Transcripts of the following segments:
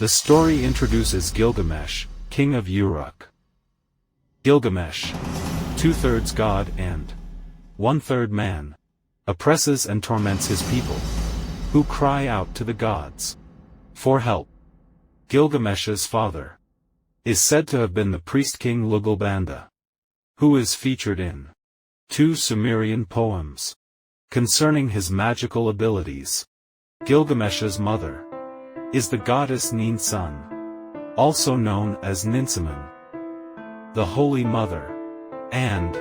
The story introduces Gilgamesh, king of Uruk. Gilgamesh, 2/3 god and 1/3 man, oppresses and torments his people, who cry out to the gods for help. Gilgamesh's father is said to have been the priest-king Gilgamesh, who is featured in 2 Sumerian poems concerning his magical abilities. Gilgamesh's mother is the goddess Ninsun, also known as Ninsaman, the Holy Mother, and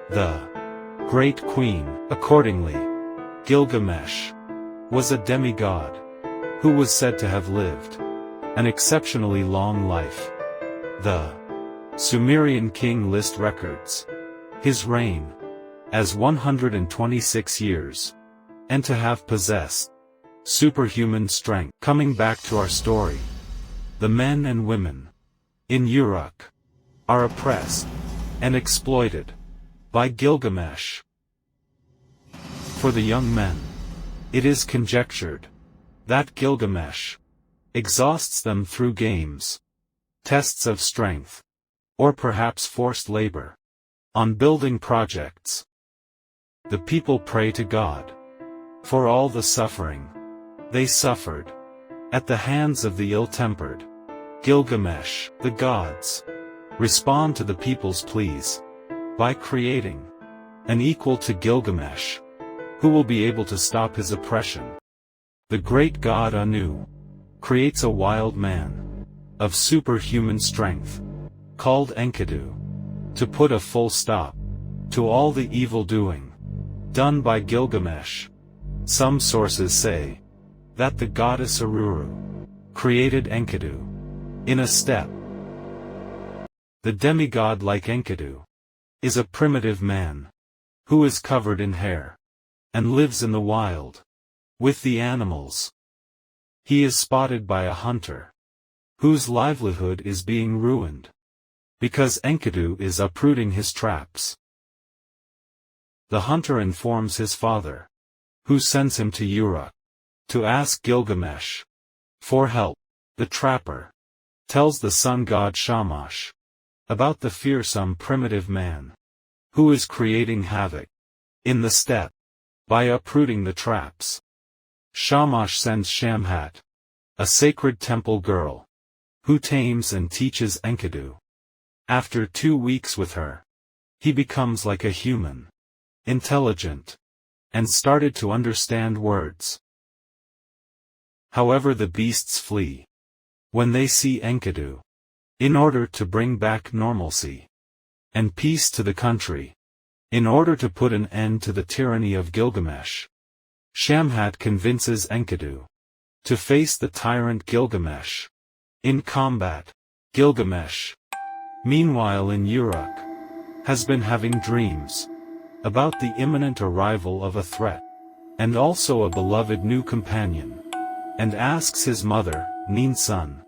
the Great Queen. Accordingly, Gilgamesh was a demigod who was said to have lived an exceptionally long life. The Sumerian king list records his reign as 126 years, and to have possessed superhuman strength. Coming back to our story, the men and women in Uruk are oppressed and exploited by Gilgamesh. For the young men, it is conjectured that Gilgamesh exhausts them through games, tests of strength, or perhaps forced labor on building projects. The people pray to God for all the suffering they suffered at the hands of the ill-tempered Gilgamesh. The gods respond to the people's pleas by creating an equal to Gilgamesh, who will be able to stop his oppression. The great god Anu creates a wild man of superhuman strength, called Enkidu, to put a full stop to all the evil doing done by Gilgamesh. Some sources say that the goddess Uruk created Enkidu in a step. The demigod, like Enkidu, is a primitive man who is covered in hair and lives in the wild with the animals. He is spotted by a hunter whose livelihood is being ruined because Enkidu is uprooting his traps. The hunter informs his father, who sends him to Uruk to ask Gilgamesh for help. The trapper tells the sun god Shamash about the fearsome primitive man who is creating havoc in the steppe by uprooting the traps. Shamash sends Shamhat, a sacred temple girl, who tames and teaches Enkidu. After 2 weeks with her, he becomes like a human, intelligent, and started to understand words. However, the beasts flee when they see Enkidu. In order to bring back normalcy and peace to the country, in order to put an end to the tyranny of Gilgamesh, Shamhat convinces Enkidu to face the tyrant Gilgamesh in combat. Gilgamesh, meanwhile in Uruk, has been having dreams about the imminent arrival of a threat, and also a beloved new companion, and asks his mother, Ninsun,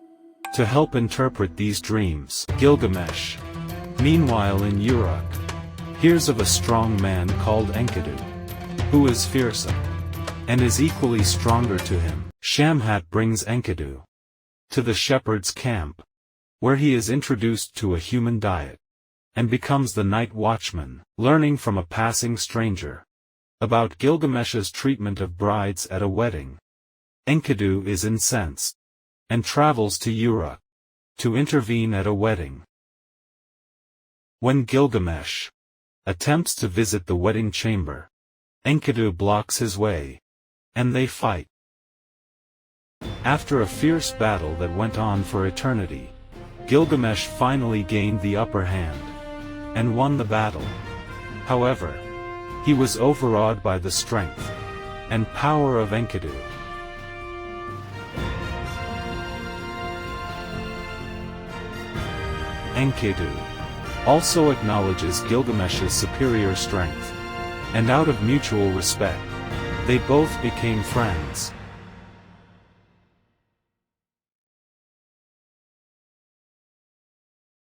to help interpret these dreams. Gilgamesh, meanwhile in Uruk, hears of a strong man called Enkidu, who is fearsome, and is equally stronger to him. Shamhat brings Enkidu to the shepherd's camp, where he is introduced to a human diet, and becomes the night watchman. Learning from a passing stranger about Gilgamesh's treatment of brides at a wedding, Enkidu is incensed, and travels to Uruk to intervene at a wedding. When Gilgamesh attempts to visit the wedding chamber, Enkidu blocks his way, and they fight. After a fierce battle that went on for eternity, Gilgamesh finally gained the upper hand and won the battle. However, he was overawed by the strength and power of Enkidu. Enkidu also acknowledges Gilgamesh's superior strength, and out of mutual respect, they both became friends.